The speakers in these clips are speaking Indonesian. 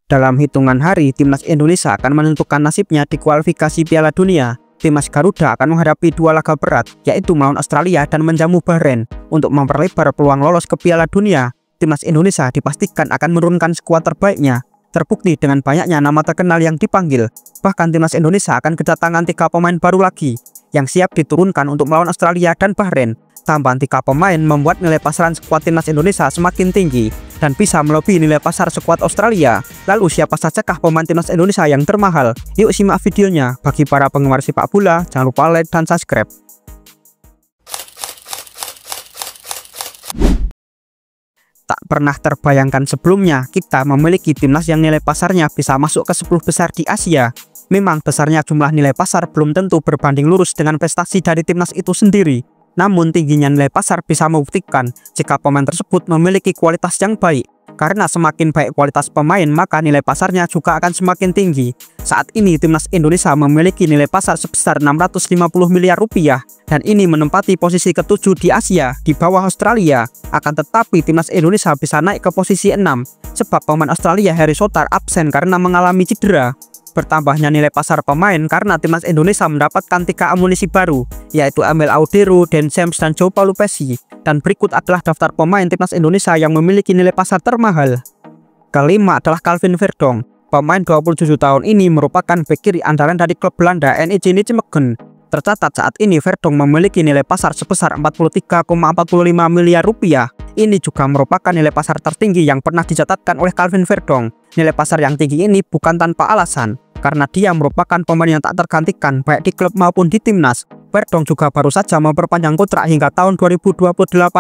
Dalam hitungan hari, timnas Indonesia akan menentukan nasibnya di kualifikasi Piala Dunia. Timnas Garuda akan menghadapi dua laga berat, yaitu melawan Australia dan menjamu Bahrain. Untuk memperlebar peluang lolos ke Piala Dunia, timnas Indonesia dipastikan akan menurunkan skuad terbaiknya. Terbukti dengan banyaknya nama terkenal yang dipanggil. Bahkan timnas Indonesia akan kedatangan 3 pemain baru lagi yang siap diturunkan untuk melawan Australia dan Bahrain. Tambahan 3 pemain membuat nilai pasaran skuad timnas Indonesia semakin tinggi dan bisa melebihi nilai pasar skuad Australia. Lalu siapa sajakah pemain timnas Indonesia yang termahal? Yuk simak videonya. Bagi para penggemar sepak bola, jangan lupa like dan subscribe. Tak pernah terbayangkan sebelumnya kita memiliki timnas yang nilai pasarnya bisa masuk ke 10 besar di Asia. Memang besarnya jumlah nilai pasar belum tentu berbanding lurus dengan prestasi dari timnas itu sendiri. Namun tingginya nilai pasar bisa membuktikan jika pemain tersebut memiliki kualitas yang baik. Karena semakin baik kualitas pemain, maka nilai pasarnya juga akan semakin tinggi. Saat ini timnas Indonesia memiliki nilai pasar sebesar 650 miliar rupiah dan ini menempati posisi ke-7 di Asia di bawah Australia. Akan tetapi timnas Indonesia bisa naik ke posisi 6 sebab pemain Australia Harry Souttar absen karena mengalami cedera. Bertambahnya nilai pasar pemain karena timnas Indonesia mendapatkan 3 amunisi baru, yaitu Emil Audero, Dan James, dan João Paulo Pesci. Dan berikut adalah daftar pemain timnas Indonesia yang memiliki nilai pasar termahal. Kelima adalah Calvin Verdonk. Pemain 27 tahun ini merupakan bek kiri andalan dari klub Belanda NEC Nijmegen. Tercatat saat ini Verdonk memiliki nilai pasar sebesar 43,45 miliar rupiah. Ini juga merupakan nilai pasar tertinggi yang pernah dicatatkan oleh Calvin Verdonk. Nilai pasar yang tinggi ini bukan tanpa alasan, karena dia merupakan pemain yang tak tergantikan baik di klub maupun di timnas. Verdonk juga baru saja memperpanjang kontrak hingga tahun 2028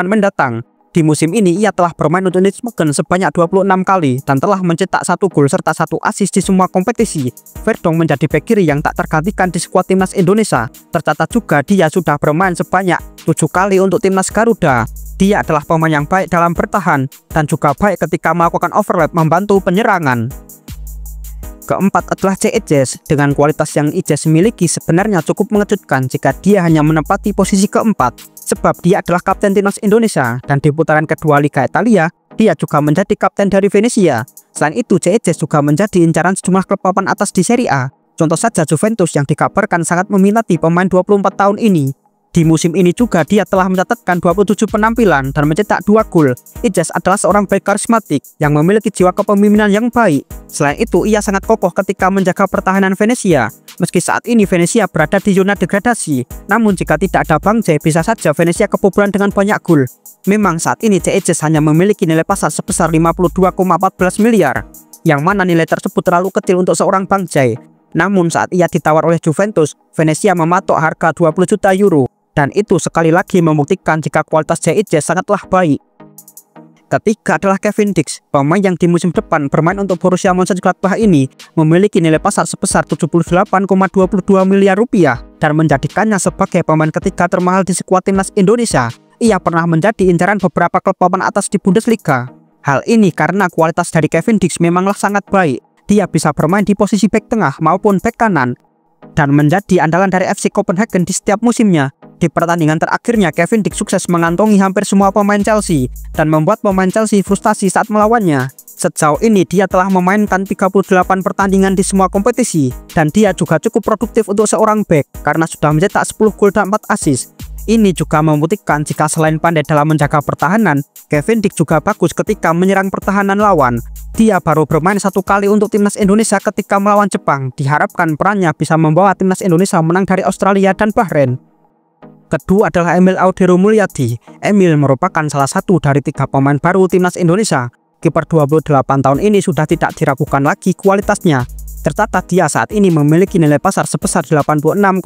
mendatang. Di musim ini ia telah bermain untuk Nijmegen sebanyak 26 kali dan telah mencetak 1 gol serta 1 assist di semua kompetisi. Verdonk menjadi bek kiri yang tak tergantikan di skuad timnas Indonesia. Tercatat juga dia sudah bermain sebanyak 7 kali untuk timnas Garuda. Dia adalah pemain yang baik dalam bertahan dan juga baik ketika melakukan overlap membantu penyerangan. Keempat adalah Ijes. Dengan kualitas yang Ijes miliki sebenarnya cukup mengejutkan jika dia hanya menempati posisi keempat, sebab dia adalah kapten timnas Indonesia dan di putaran kedua Liga Italia dia juga menjadi kapten dari Venezia. Selain itu, Ijes juga menjadi incaran sejumlah klub papan atas di Serie A. Contoh saja Juventus yang dikabarkan sangat meminati pemain 24 tahun ini. Di musim ini juga dia telah mencatatkan 27 penampilan dan mencetak 2 gol. Ijes adalah seorang bek karismatik yang memiliki jiwa kepemimpinan yang baik. Selain itu, ia sangat kokoh ketika menjaga pertahanan Venezia. Meski saat ini Venezia berada di zona degradasi, namun jika tidak ada Bang J, bisa saja Venezia kebobolan dengan banyak gol. Memang saat ini Ijes hanya memiliki nilai pasar sebesar 52,14 miliar, yang mana nilai tersebut terlalu kecil untuk seorang Bang J. Namun saat ia ditawar oleh Juventus, Venezia mematok harga 20 juta euro. Dan itu sekali lagi membuktikan jika kualitas Ijes sangatlah baik. Ketiga adalah Kevin Dix. Pemain yang di musim depan bermain untuk Borussia Mönchengladbach ini memiliki nilai pasar sebesar 78,22 miliar rupiah dan menjadikannya sebagai pemain ketiga termahal di skuad timnas Indonesia. Ia pernah menjadi incaran beberapa klub papan atas di Bundesliga. Hal ini karena kualitas dari Kevin Dix memanglah sangat baik. Dia bisa bermain di posisi bek tengah maupun bek kanan dan menjadi andalan dari FC Copenhagen di setiap musimnya. Di pertandingan terakhirnya, Kevin Dix sukses mengantongi hampir semua pemain Chelsea dan membuat pemain Chelsea frustasi saat melawannya. Sejauh ini dia telah memainkan 38 pertandingan di semua kompetisi dan dia juga cukup produktif untuk seorang bek karena sudah mencetak 10 gol dan 4 assist. Ini juga membuktikan jika selain pandai dalam menjaga pertahanan, Kevin Dix juga bagus ketika menyerang pertahanan lawan. Dia baru bermain 1 kali untuk timnas Indonesia ketika melawan Jepang. Diharapkan perannya bisa membawa timnas Indonesia menang dari Australia dan Bahrain. Kedua adalah Emil Audero Mulyadi. Emil merupakan salah satu dari 3 pemain baru timnas Indonesia. Kiper 28 tahun ini sudah tidak diragukan lagi kualitasnya. Tercatat dia saat ini memiliki nilai pasar sebesar 86,71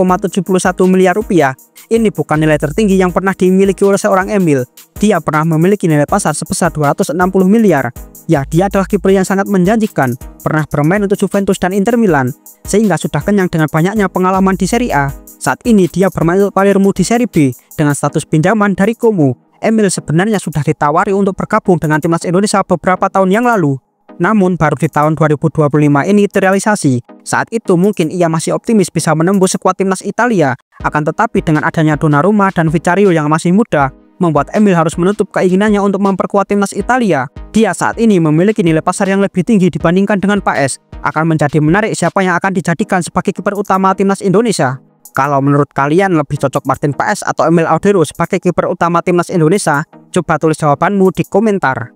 miliar rupiah. Ini bukan nilai tertinggi yang pernah dimiliki oleh seorang Emil. Dia pernah memiliki nilai pasar sebesar 260 miliar. Ya, dia adalah kiper yang sangat menjanjikan. Pernah bermain untuk Juventus dan Inter Milan, sehingga sudah kenyang dengan banyaknya pengalaman di Serie A. Saat ini dia bermain untuk Palermo di Serie B dengan status pinjaman dari Como. Emil sebenarnya sudah ditawari untuk bergabung dengan timnas Indonesia beberapa tahun yang lalu. Namun baru di tahun 2025 ini terrealisasi. Saat itu mungkin ia masih optimis bisa menembus skuad timnas Italia. Akan tetapi dengan adanya Donnarumma dan Vicario yang masih muda, membuat Emil harus menutup keinginannya untuk memperkuat timnas Italia. Dia saat ini memiliki nilai pasar yang lebih tinggi dibandingkan dengan Paes. Akan menjadi menarik siapa yang akan dijadikan sebagai kiper utama timnas Indonesia. Kalau menurut kalian lebih cocok Martin Paes atau Emil Audero sebagai kiper utama timnas Indonesia? Coba tulis jawabanmu di komentar.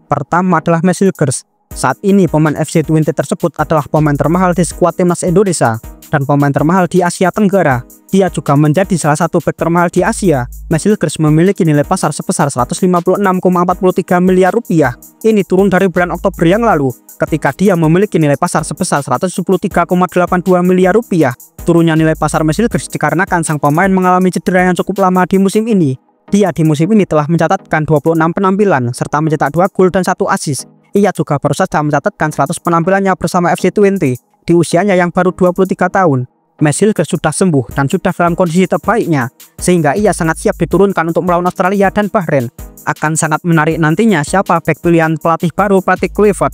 Pertama adalah Max Hilgers. Saat ini pemain FC Twente tersebut adalah pemain termahal di skuad timnas Indonesia dan pemain termahal di Asia Tenggara. Dia juga menjadi salah satu bek termahal di Asia. Max Hilgers memiliki nilai pasar sebesar 156,43 miliar rupiah. Ini turun dari bulan Oktober yang lalu ketika dia memiliki nilai pasar sebesar 173,82 miliar rupiah. Turunnya nilai pasar Max Hilgers dikarenakan sang pemain mengalami cedera yang cukup lama di musim ini. Dia di musim ini telah mencatatkan 26 penampilan serta mencetak 2 gol dan 1 assist. Ia juga baru saja mencatatkan 100 penampilannya bersama FC Twente di usianya yang baru 23 tahun. Max Hilgers sudah sembuh dan sudah dalam kondisi terbaiknya, sehingga ia sangat siap diturunkan untuk melawan Australia dan Bahrain. Akan sangat menarik nantinya siapa bek pilihan pelatih baru Patrick Kluivert.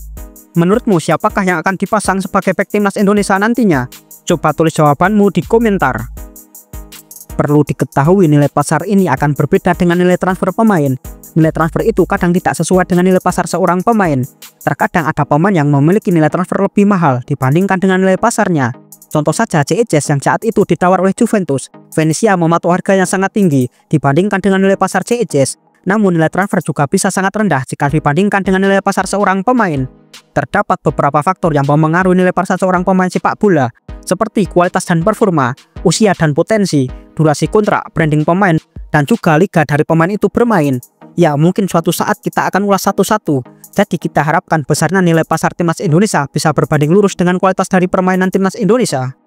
Menurutmu siapakah yang akan dipasang sebagai bek timnas Indonesia nantinya? Coba tulis jawabanmu di komentar. Perlu diketahui nilai pasar ini akan berbeda dengan nilai transfer pemain. Nilai transfer itu kadang tidak sesuai dengan nilai pasar seorang pemain. Terkadang ada pemain yang memiliki nilai transfer lebih mahal dibandingkan dengan nilai pasarnya. Contoh saja CEJ yang saat itu ditawar oleh Juventus. Venezia mematok harga yang sangat tinggi dibandingkan dengan nilai pasar CEJ. Namun nilai transfer juga bisa sangat rendah jika dibandingkan dengan nilai pasar seorang pemain. Terdapat beberapa faktor yang mempengaruhi nilai pasar seorang pemain sepak bola, seperti kualitas dan performa, usia dan potensi, durasi kontrak, branding pemain, dan juga liga dari pemain itu bermain. Ya, mungkin suatu saat kita akan ulas satu-satu. Jadi kita harapkan besarnya nilai pasar timnas Indonesia bisa berbanding lurus dengan kualitas dari permainan timnas Indonesia.